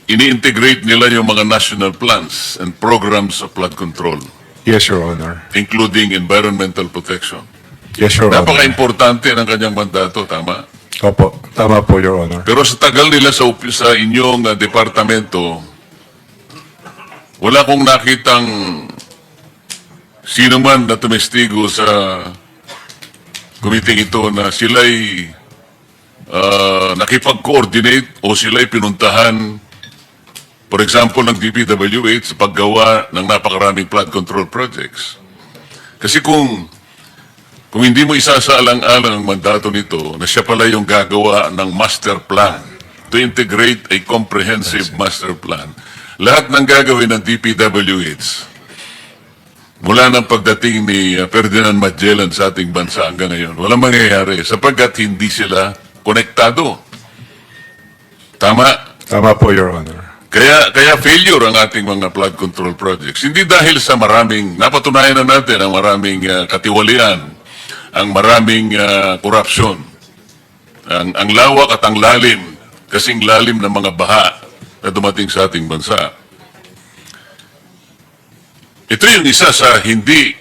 ini-integrate nila yung mga national plans and programs of flood control, Yes, Your Honor. including environmental protection. Yes, Your Honor. Napaka-importante ng kanyang mandato, tama? Opo, tama po, Your Honor. Pero sa tagal nila sa inyong departamento, wala kong nakitang sino man na tumestigo sa committee ito na sila'y nakipag-coordinate o sila'y pinuntahan, for example, ng DPWH sa paggawa ng napakaraming flood control projects. Kasi kung hindi mo isasaalang-alang ang mandato nito na siya pala yung gagawa ng master plan to integrate a comprehensive master plan, lahat ng gagawin ng DPWH mula ng pagdating ni Ferdinand Magellan sa ating bansa hanggang ngayon, walang mangyayari sapagkat hindi sila konektado. Tama? Tama po, Your Honor. Kaya failure ang ating mga flood control projects. Hindi dahil sa maraming, napatunayan na natin ang maraming katiwalian, ang maraming korapsyon, ang lawak at ang lalim, kasing lalim ng mga baha na dumating sa ating bansa. Ito yung isa sa hindi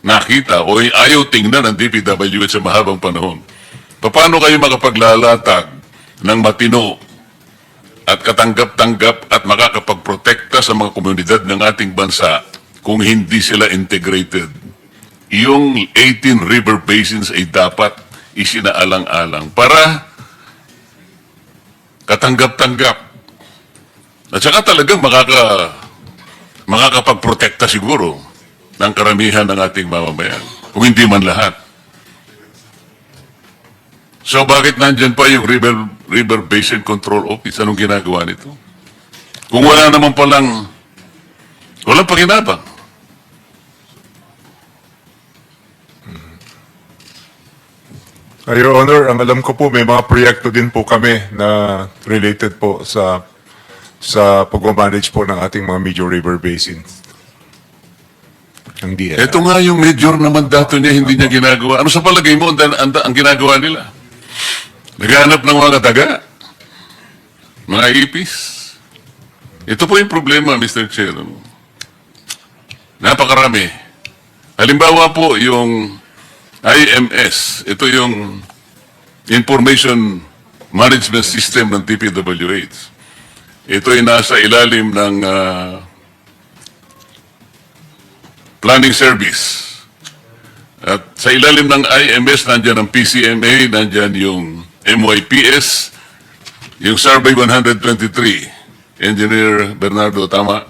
nakita o ayaw tingnan ng DPWH sa mahabang panahon. Paano kayo makapaglalatag ng matino at katanggap-tanggap at makakapagprotekta sa mga komunidad ng ating bansa kung hindi sila integrated? Yung 18 river basins ay dapat isinaalang-alang para katanggap-tanggap. At saka talagang makakapagprotekta siguro ng karamihan ng ating mamamayan, kung hindi man lahat. So bakit nandyan pa yung River Basin Control Office? Anong ginagawa nito? Kung wala naman palang, walang pakinabang. Your Honor, ang alam ko po, may mga proyekto din po kami na related po sa pag-manage po ng ating mga major river basins. Ang DNR. Ito nga yung major na mandato niya, hindi niya ginagawa. Ano sa palagay mo ang ginagawa nila? Naghanap ng mga taga, mga ipis. Ito po yung problema, Mr. Chair. Napakarami. Halimbawa po yung IMS, ito yung Information Management System ng DPWH. Ito ay nasa ilalim ng planning service. At sa ilalim ng IMS, nandyan ang PCMA, nandyan yung MYPS, yung Survey 123. Engineer Bernardo, tama?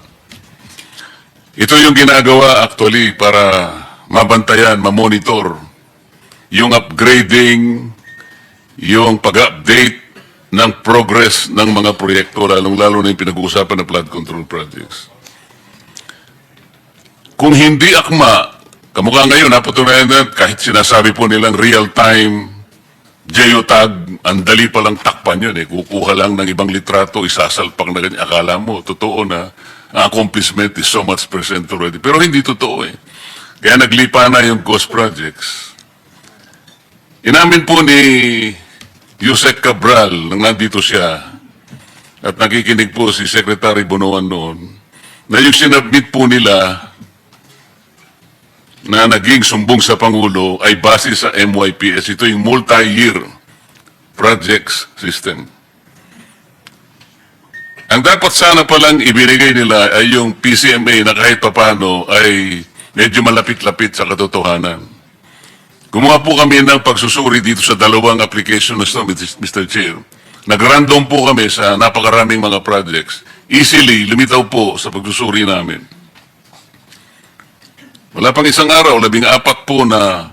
Ito yung ginagawa actually para mabantayan, mamonitor yung upgrading, yung pag-update ng progress ng mga proyekto, lalong-lalo na yung pinag-uusapan ng flood control projects. Kung hindi akma, kamukha ngayon, napatunayan na kahit sinasabi po nilang real-time geotag, ang dali palang takpan yun eh. Kukuha lang ng ibang litrato, isasalpak na ganyan. Akala mo, totoo na ang accomplishment is so much percent already. Pero hindi totoo eh. Kaya naglipa na yung ghost projects. Inamin po ni Yusek Cabral, nang nandito siya, at nakikinig po si Secretary Bonoan noon, na yung sinabmit po nila na naging sumbong sa Pangulo ay base sa MYPS. Ito yung multi-year projects system. Ang dapat sana palang ibinigay nila ay yung PCMA na kahit papano ay medyo malapit-lapit sa katotohanan. Gumawa po kami ng pagsusuri dito sa dalawang application na ito, Mr. Chair. Nag-random po kami sa napakaraming mga projects. Easily, lumitaw po sa pagsusuri namin. Wala pang isang araw, 14 po na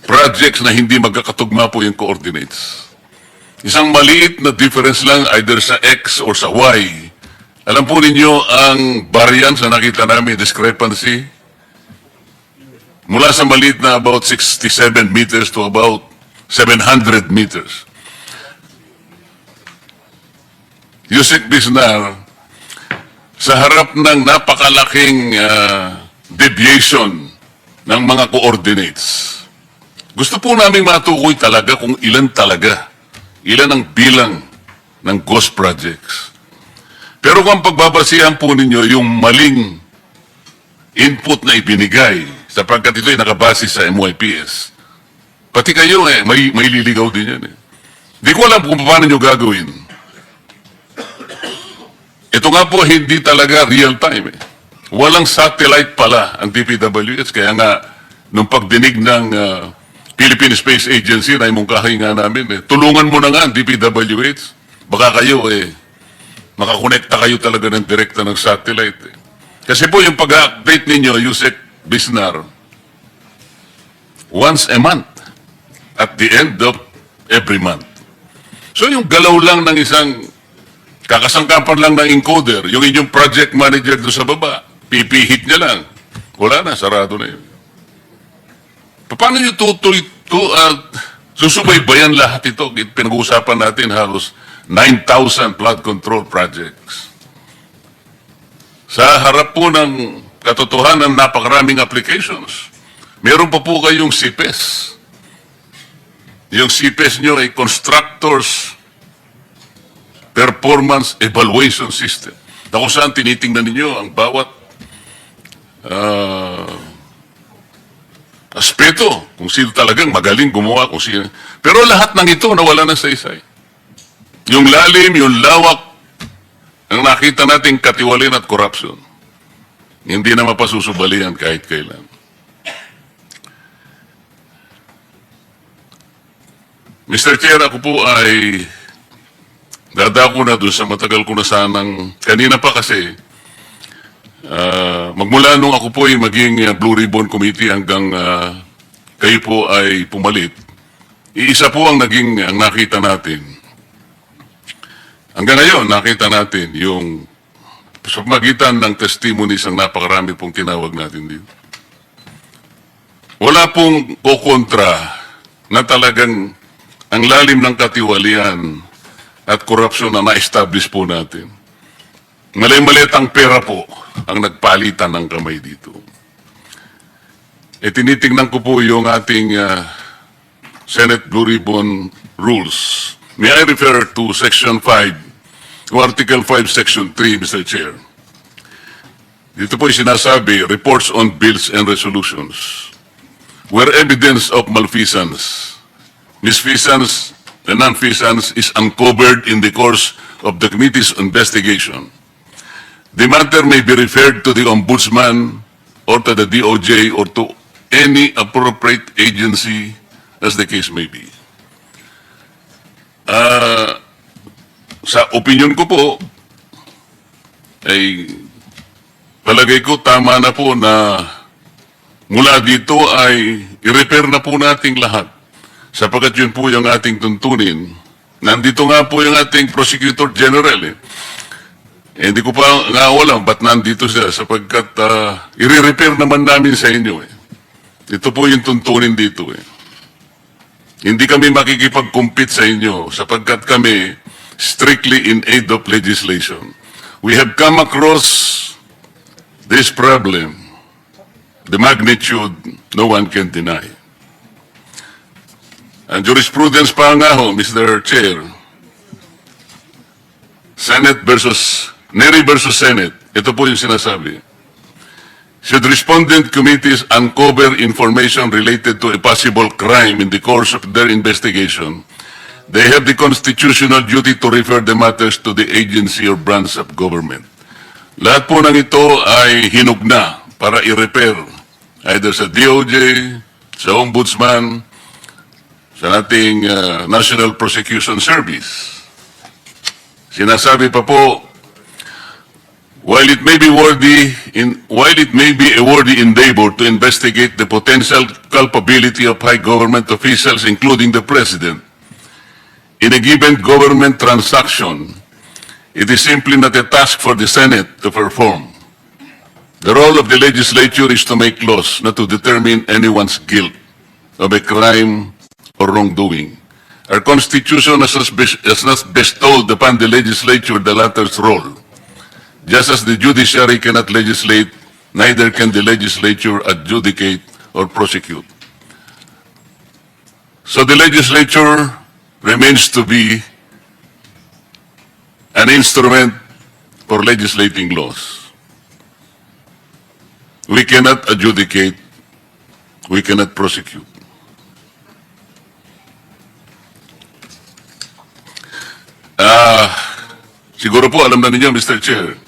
projects na hindi magkakatugma po yung coordinates. Isang maliit na difference lang either sa X or sa Y. Alam po ninyo ang variance na nakita namin, discrepancy, mula sa maliit na about 67 meters to about 700 meters. Yusek Bisnar, sa harap ng napakalaking deviation ng mga coordinates, gusto po namin matukoy talaga kung ilan ang bilang ng ghost projects. Pero kung pagbabasihan po ninyo yung maling input na ibinigay, sapagkat ito ay nakabase sa MYPS, pati kayo may liligaw din yan Di ko alam kung paano nyo gagawin. Ito nga po hindi talaga real time Walang satellite pala ang DPWH, kaya nga nung pagdinig ng Philippine Space Agency na imungkahi nga namin tulungan mo na nga ang DPWH, baka kayo makakonekta kayo talaga ng direkta ng satellite Kasi po yung pag-update ninyo, Yusek Bisnar, once a month, at the end of every month. So yung galaw lang ng isang kakasangkapan lang ng encoder, yung inyong project manager doon sa baba, pipihit niya lang. Wala na, sarado na yun. Paano nyo susubaybayan lahat ito? Pinag-uusapan natin halos 9,000 flood control projects. Sa harap po ng katotohanan, napakaraming applications. Meron pa po kayong CPES. Yung CPES nyo ay Constructors Performance Evaluation System. Na kung saan tinitingnan ninyo ang bawat aspeto, kung sino talagang magaling gumawa, kung sino. Pero lahat ng ito nawala na sa isay. Yung lalim, yung lawak, ang nakita nating katiwalian at korapsyon, hindi na mapasusubalian kahit kailan. Mr. Chair, ako po ay dadako na doon sa matagal ko na sanang, kanina pa kasi, magmula nung ako po ay maging Blue Ribbon Committee hanggang kayo po ay pumalit, iisa po ang nakita natin. Hanggang ngayon, nakita natin yung sa magitan ng testimonies ang napakarami pong tinawag natin dito. Wala pong kukontra na talagang ang lalim ng katiwalian at korupsyon na na-establish po natin. Malay-maletang pera po ang nagpalitan ng kamay dito. Tinitingnan ko po yung ating Senate Blue Ribbon Rules. May I refer to Section 5 o Article 5, Section 3, Mr. Chair. Dito po yung sinasabi, reports on bills and resolutions. Where evidence of malfeasance, misfeasance, and nonfeasance is uncovered in the course of the committee's investigation, the matter may be referred to the Ombudsman or to the DOJ or to any appropriate agency as the case may be. Sa opinion ko po, ay palagay ko tama na po na mula dito ay i-repair na po nating lahat. Sapagkat yun po yung ating tuntunin. Nandito nga po yung ating Prosecutor General hindi ko pa nga alam ba't nandito siya sapagkat i-repair naman namin sa inyo Ito po yung tuntunin dito Hindi kami makikipag-compete sa inyo sapagkat kami strictly in aid of legislation. We have come across this problem, the magnitude no one can deny. Ang jurisprudence pa nga ho, Mr. Chair, Neri versus Senate, ito po yung sinasabi. Should respondent committees uncover information related to a possible crime in the course of their investigation, they have the constitutional duty to refer the matters to the agency or branch of government. Lahat po ng ito ay hinugna para i-repair either sa DOJ, sa Ombudsman, sa ating National Prosecution Service. Sinasabi pa po, while it may be a worthy endeavor to investigate the potential culpability of high government officials, including the President, in a given government transaction, it is simply not a task for the Senate to perform. The role of the legislature is to make laws, not to determine anyone's guilt of a crime or wrongdoing. Our Constitution has not bestowed upon the legislature the latter's role. Just as the judiciary cannot legislate, neither can the legislature adjudicate or prosecute. So the legislature remains to be an instrument for legislating laws. We cannot adjudicate, we cannot prosecute. Siguro po alam na ninyo, Mr. Chair.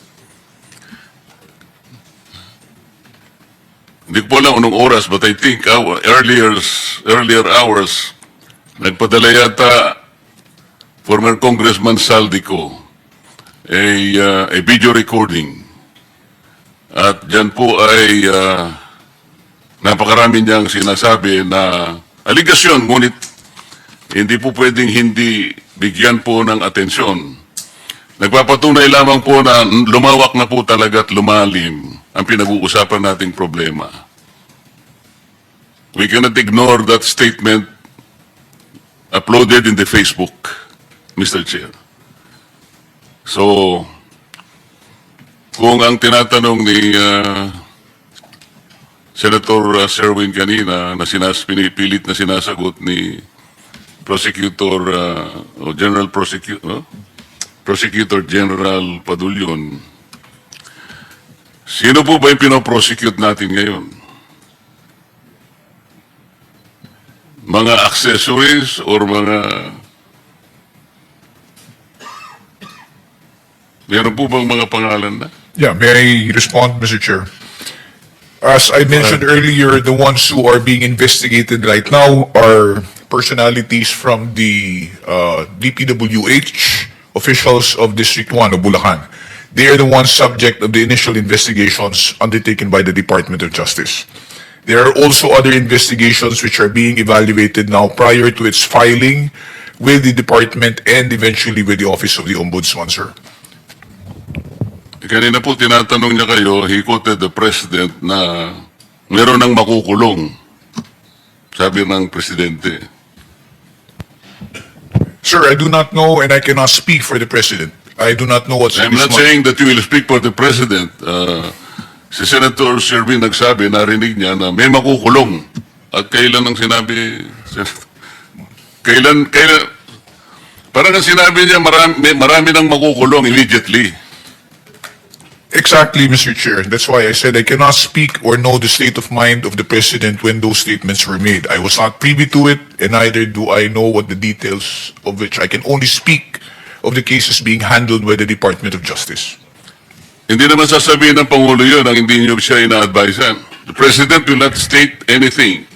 Hindi ko po alam anong oras, but I think earlier hours, nagpadala yata former Congressman Saldico a video recording. At dyan po ay napakarami niyang sinasabi na aligasyon, ngunit hindi po pwedeng hindi bigyan po ng atensyon. Nagpapatunay lamang po na lumawak na po talaga at lumalim ang pinag-uusapan nating problema. We cannot ignore that statement uploaded in the Facebook, Mr. Chair. So, kung ang tinatanong ni Senator Sherwin kanina na pinipilit na sinasagot ni Prosecutor o General Prosecutor, Prosecutor General Padulyon, sino po ba yung pinoprosecute natin ngayon? Mga accessories or mga... Meron po bang mga pangalan na? Yeah, may I respond, Mr. Chair? As I mentioned earlier, the ones who are being investigated right now are personalities from the DPWH, officials of District 1 of Bulacan. They are the ones subject of the initial investigations undertaken by the Department of Justice. There are also other investigations which are being evaluated now prior to its filing with the department and eventually with the Office of the Ombudsman, sir. Kanina po tinatanong niya kayo, he quoted the President na meron ng makukulong, sabi ng Presidente. Sir, I do not know and I cannot speak for the President. I do not know what's in I'm this not month. saying that you will speak for the President. Si Senator Sherwin nagsabi, narinig niya na may makukulong. At kailan ang sinabi? Kailan, parang ang sinabi niya, marami nang makukulong immediately. Exactly, Mr. Chair. That's why I said I cannot speak or know the state of mind of the President when those statements were made. I was not privy to it, and neither do I know what the details of which I can only speak of the cases being handled by the Department of Justice. Hindi naman sasabihin ng Pangulo yun ang hindi niyo siya ina-advisean. The President will not state anything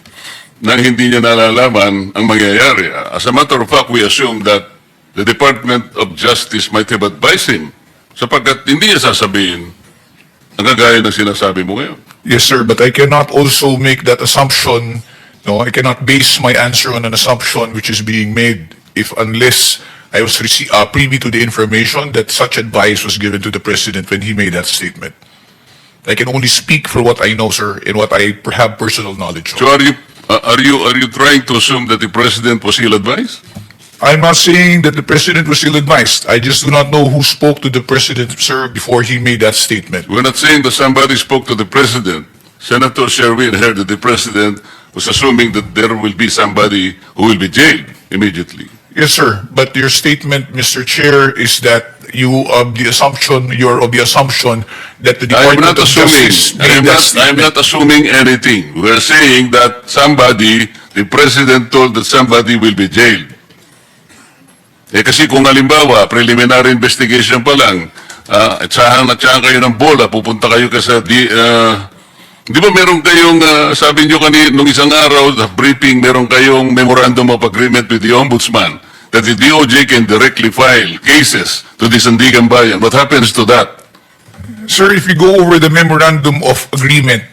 na hindi niya nalalaman ang mangyayari. As a matter of fact, we assume that the Department of Justice might have advised him sapagkat hindi niya sasabihin ang kagaya ng sinasabi mo ngayon. Yes, sir, but I cannot also make that assumption. No, I cannot base my answer on an assumption which is being made unless I was privy to the information that such advice was given to the President when he made that statement. I can only speak for what I know, sir, and what I have personal knowledge of. So are you trying to assume that the President was ill-advised? I'm not saying that the President was ill-advised. I just do not know who spoke to the President, sir, before he made that statement. We're not saying that somebody spoke to the President. Senator Sherwin heard that the President was assuming that there will be somebody who will be jailed immediately. Yes, sir. But your statement, Mr. Chair, is that you're of the assumption that the I'm Department not of assuming. Justice made that I'm statement. not assuming anything. We're saying that the President told that somebody will be jailed. Kasi kung halimbawa, preliminary investigation pa lang, tsahan kayo ng bola, pupunta kayo sa di ba meron kayong, sabi nyo kanina, nung isang araw, the briefing, meron kayong memorandum of agreement with the Ombudsman that the DOJ can directly file cases to the Sandigan Bayan. What happens to that? Sir, if you go over the memorandum of agreement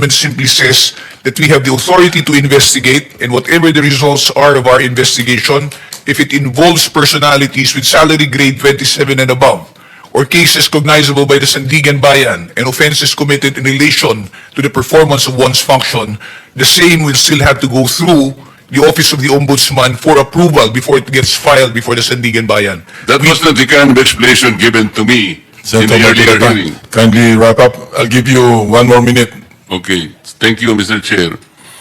simply says that we have the authority to investigate, and whatever the results are of our investigation, if it involves personalities with salary grade 27 and above, or cases cognizable by the Sandigan Bayan and offenses committed in relation to the performance of one's function, the same will still have to go through the Office of the Ombudsman for approval before it gets filed before the Sandigan Bayan. That was not the kind of explanation given to me in the earlier Marcoleta, hearing. kindly wrap up. I'll give you 1 more minute. Okay. Thank you, Mr. Chair.